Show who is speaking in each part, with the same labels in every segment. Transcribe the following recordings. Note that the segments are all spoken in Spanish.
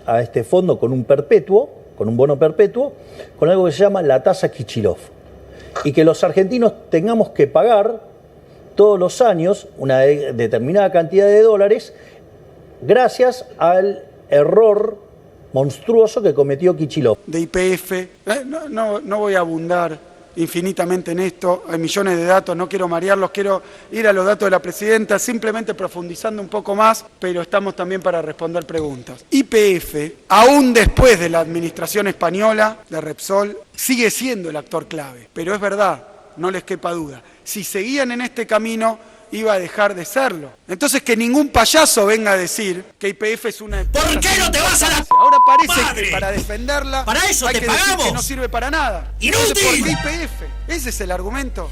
Speaker 1: a este fondo con un bono perpetuo, con algo que se llama la tasa Kicillof. Y que los argentinos tengamos que pagar todos los años una determinada cantidad de dólares gracias al error monstruoso que cometió Kicillof.
Speaker 2: De YPF, no voy a abundar infinitamente en esto, hay millones de datos, no quiero marearlos, quiero ir a los datos de la presidenta, simplemente profundizando un poco más, pero estamos también para responder preguntas. YPF, aún después de la administración española de Repsol, sigue siendo el actor clave, pero es verdad, no les quepa duda, si seguían en este camino, iba a dejar de serlo. Entonces que ningún payaso venga a decir que YPF es una...
Speaker 3: ¿Por qué no te vas a la
Speaker 2: Ahora parece
Speaker 3: madre?
Speaker 2: Que para defenderla
Speaker 3: para eso
Speaker 2: hay
Speaker 3: te
Speaker 2: que
Speaker 3: pagamos.
Speaker 2: decir que no sirve para nada.
Speaker 3: ¡Inútil!
Speaker 2: Entonces, ¿por qué YPF? Ese es el argumento.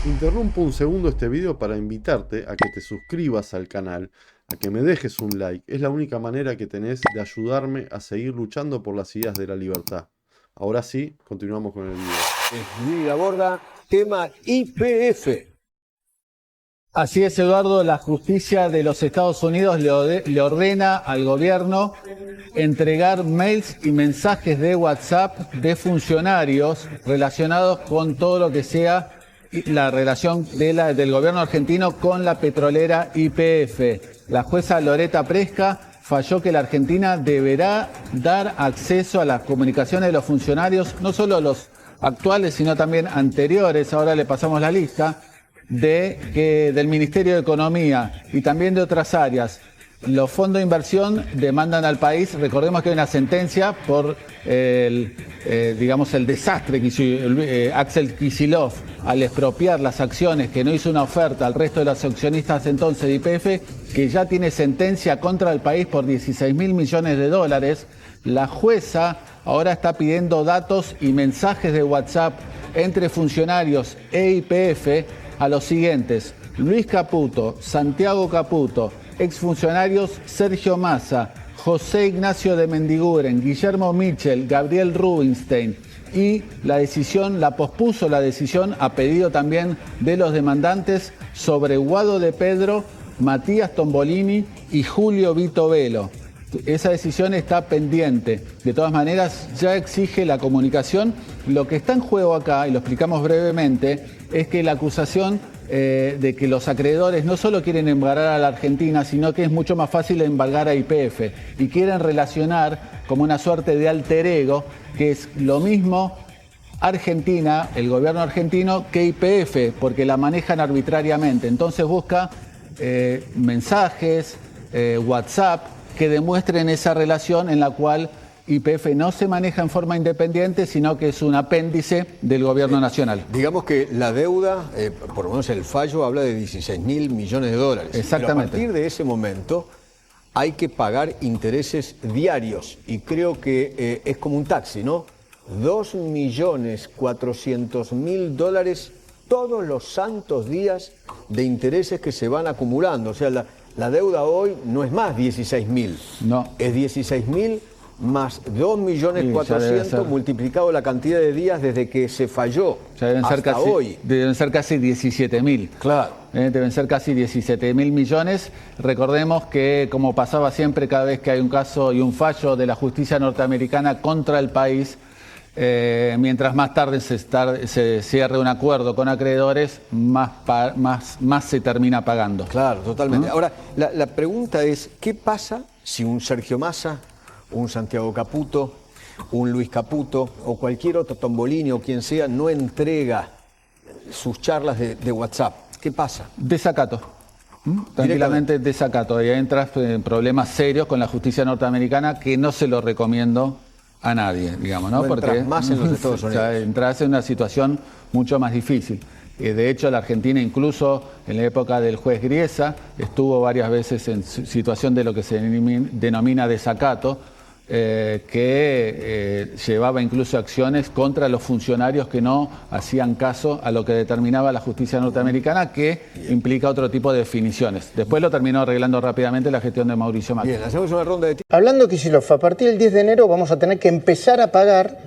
Speaker 4: Interrumpo un segundo este video para invitarte a que te suscribas al canal, a que me dejes un like. Es la única manera que tenés de ayudarme a seguir luchando por las ideas de la libertad. Ahora sí, continuamos con el video.
Speaker 5: Luis Laborda, tema YPF.
Speaker 6: Así es, Eduardo, la justicia de los Estados Unidos le ordena al gobierno entregar mails y mensajes de WhatsApp de funcionarios relacionados con todo lo que sea la relación del gobierno argentino con la petrolera YPF. La jueza Loreta Presca falló que la Argentina deberá dar acceso a las comunicaciones de los funcionarios, no solo los actuales, sino también anteriores, ahora le pasamos la lista, del Ministerio de Economía y también de otras áreas. Los fondos de inversión demandan al país, recordemos que hay una sentencia por el desastre que hizo Axel Kicillof al expropiar las acciones, que no hizo una oferta al resto de los accionistas entonces de YPF, que ya tiene sentencia contra el país por 16.000 millones de dólares. La jueza ahora está pidiendo datos y mensajes de WhatsApp entre funcionarios e YPF a los siguientes: Luis Caputo, Santiago Caputo, exfuncionarios Sergio Massa, José Ignacio de Mendiguren, Guillermo Mitchell, Gabriel Rubinstein. Y la pospuso la decisión a pedido también de los demandantes sobre Guado de Pedro, Matías Tombolini y Julio Vito Velo. Esa decisión está pendiente. De todas maneras, ya exige la comunicación. Lo que está en juego acá, y lo explicamos brevemente, es que la acusación de que los acreedores no solo quieren embargar a la Argentina, sino que es mucho más fácil embargar a YPF. Y quieren relacionar como una suerte de alter ego, que es lo mismo Argentina, el gobierno argentino, que YPF, porque la manejan arbitrariamente. Entonces busca mensajes, WhatsApp, que demuestren esa relación en la cual YPF no se maneja en forma independiente, sino que es un apéndice del gobierno nacional.
Speaker 5: Digamos que la deuda, por lo menos el fallo, habla de 16.000 millones de dólares.
Speaker 6: Exactamente.
Speaker 5: Pero a partir de ese momento hay que pagar intereses diarios y creo que es como un taxi, ¿no? 2.400.000 dólares todos los santos días de intereses que se van acumulando. O sea, la deuda hoy no es más 16.000,
Speaker 6: no.
Speaker 5: Es 16.000 más 2.400.000 multiplicado la cantidad de días desde que se falló hasta hoy.
Speaker 6: Deben ser casi 17.000.
Speaker 5: Claro.
Speaker 6: Deben ser casi 17.000 millones. Recordemos que, como pasaba siempre cada vez que hay un caso y un fallo de la justicia norteamericana contra el país, mientras más tarde se cierre un acuerdo con acreedores, más se termina pagando.
Speaker 5: Claro, totalmente. Ahora, la pregunta es, ¿qué pasa si un Sergio Massa, un Santiago Caputo, un Luis Caputo o cualquier otro Tombolini o quien sea no entrega sus charlas de WhatsApp? ¿Qué pasa?
Speaker 6: Desacato. Tranquilamente desacato. Y ahí entras en problemas serios con la justicia norteamericana, que no se lo recomiendo a nadie, digamos, ¿no?
Speaker 5: Porque más en los Estados Unidos.
Speaker 6: O sea, entras en una situación mucho más difícil. De hecho, la Argentina, incluso en la época del juez Griesa, estuvo varias veces en situación de lo que se denomina desacato, que llevaba incluso acciones contra los funcionarios que no hacían caso a lo que determinaba la justicia norteamericana, que implica otro tipo de definiciones. Después lo terminó arreglando rápidamente la gestión de Mauricio Macri.
Speaker 5: Bien, hacemos una ronda de tiempo.
Speaker 7: Hablando de Kicillof, a partir del 10 de enero vamos a tener que empezar a pagar,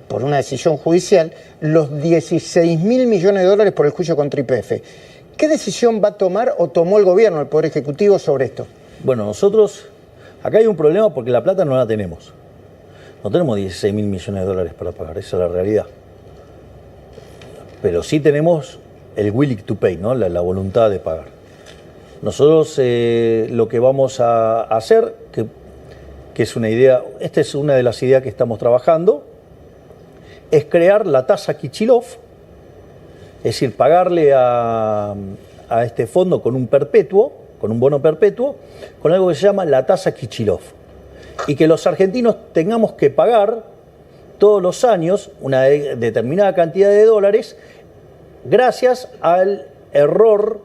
Speaker 7: por una decisión judicial, los 16.000 millones de dólares por el juicio contra YPF. ¿Qué decisión va a tomar o tomó el gobierno, el Poder Ejecutivo, sobre esto?
Speaker 1: Bueno, nosotros, acá hay un problema porque la plata no la tenemos. No tenemos 16.000 millones de dólares para pagar, esa es la realidad. Pero sí tenemos el willing to pay, ¿no? La voluntad de pagar. Nosotros lo que vamos a hacer, que es una idea, esta es una de las ideas que estamos trabajando, es crear la tasa Kichilov, es decir, pagarle a este fondo con un perpetuo, con un bono perpetuo, con algo que se llama la tasa Kichilov. Y que los argentinos tengamos que pagar todos los años una determinada cantidad de dólares gracias al error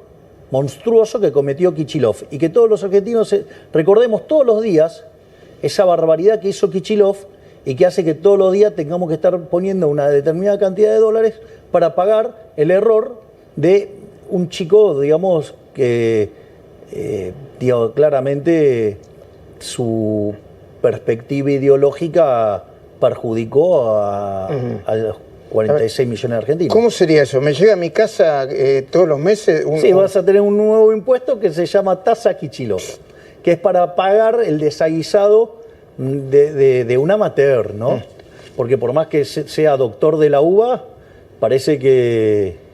Speaker 1: monstruoso que cometió Kichilov. Y que todos los argentinos recordemos todos los días esa barbaridad que hizo Kichilov y que hace que todos los días tengamos que estar poniendo una determinada cantidad de dólares para pagar el error de un chico, digamos, que claramente su perspectiva ideológica perjudicó a los 46 millones de argentinos.
Speaker 7: ¿Cómo sería eso? ¿Me llega a mi casa todos los meses?
Speaker 1: Sí, vas a tener un nuevo impuesto que se llama tasa Kichilov, que es para pagar el desaguisado de un amateur, ¿no? Porque por más que sea doctor de la UBA, parece que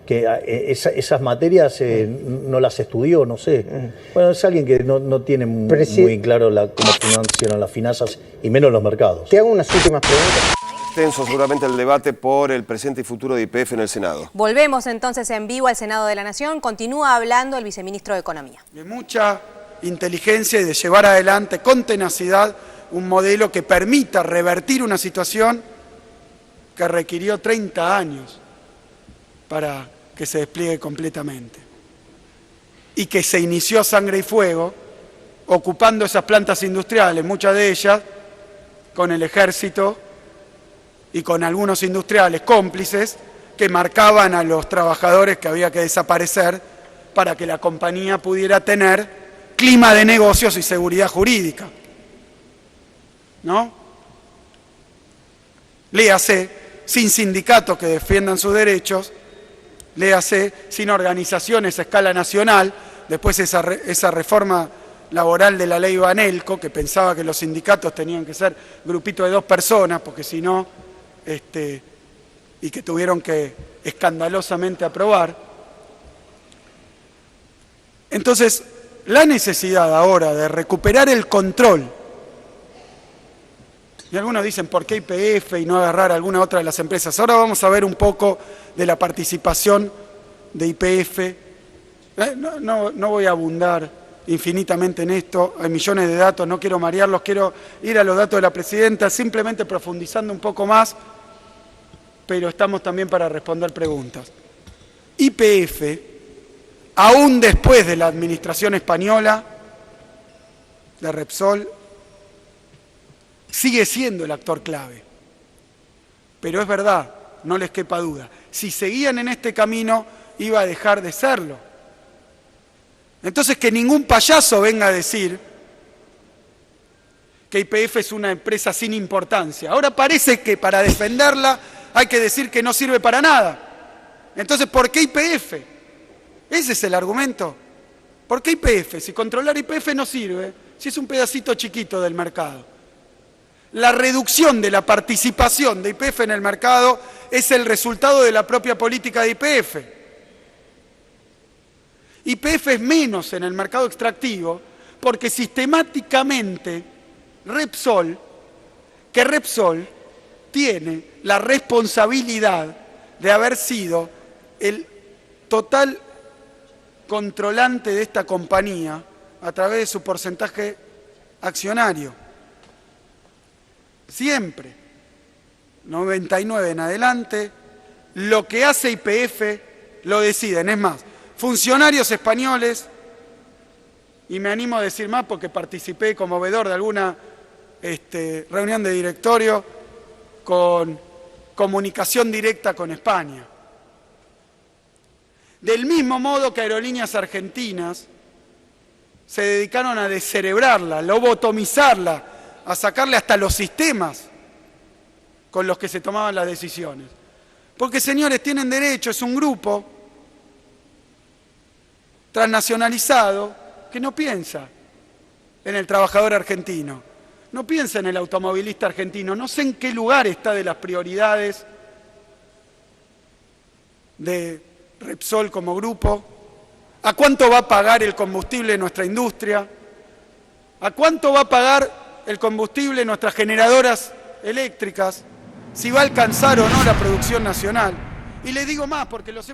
Speaker 1: esas materias no las estudió, no sé. Bueno, es alguien que no tiene muy claro cómo funcionan las finanzas y menos los mercados.
Speaker 7: Te hago unas últimas preguntas.
Speaker 3: Extenso seguramente el debate por el presente y futuro de YPF en el Senado.
Speaker 8: Volvemos entonces en vivo al Senado de la Nación. Continúa hablando el viceministro de Economía.
Speaker 2: De mucha inteligencia y de llevar adelante con tenacidad un modelo que permita revertir una situación que requirió 30 años para que se despliegue completamente y que se inició a sangre y fuego ocupando esas plantas industriales, muchas de ellas con el ejército y con algunos industriales cómplices que marcaban a los trabajadores que había que desaparecer para que la compañía pudiera tener clima de negocios y seguridad jurídica, ¿no? Léase, sin sindicatos que defiendan sus derechos, léase, sin organizaciones a escala nacional, después esa reforma laboral de la ley Banelco, que pensaba que los sindicatos tenían que ser grupitos de 2 personas, porque si no, y que tuvieron que escandalosamente aprobar. Entonces, la necesidad ahora de recuperar el control, y algunos dicen, ¿por qué YPF y no agarrar alguna otra de las empresas? Ahora vamos a ver un poco de la participación de YPF. No voy a abundar infinitamente en esto, hay millones de datos, no quiero marearlos, quiero ir a los datos de la presidenta, simplemente profundizando un poco más, pero estamos también para responder preguntas. YPF, aún después de la administración española de Repsol, sigue siendo el actor clave. Pero es verdad, no les quepa duda, si seguían en este camino iba a dejar de serlo. Entonces que ningún payaso venga a decir que YPF es una empresa sin importancia. Ahora parece que para defenderla hay que decir que no sirve para nada. Entonces, ¿por qué YPF? Ese es el argumento. ¿Por qué YPF? Si controlar YPF no sirve, si es un pedacito chiquito del mercado. La reducción de la participación de YPF en el mercado es el resultado de la propia política de YPF. YPF es menos en el mercado extractivo porque sistemáticamente Repsol tiene la responsabilidad de haber sido el total controlante de esta compañía a través de su porcentaje accionario. Siempre, 99 en adelante, lo que hace YPF lo deciden. Es más, funcionarios españoles, y me animo a decir más porque participé como veedor de alguna reunión de directorio con comunicación directa con España. Del mismo modo que Aerolíneas Argentinas se dedicaron a descerebrarla, lobotomizarla, a sacarle hasta los sistemas con los que se tomaban las decisiones. Porque, señores, tienen derecho, es un grupo transnacionalizado que no piensa en el trabajador argentino, no piensa en el automovilista argentino, no sé en qué lugar está de las prioridades de Repsol como grupo, a cuánto va a pagar el combustible de nuestra industria, a cuánto va a pagar el combustible de nuestras generadoras eléctricas, si va a alcanzar o no la producción nacional. Y le digo más, porque lo sé...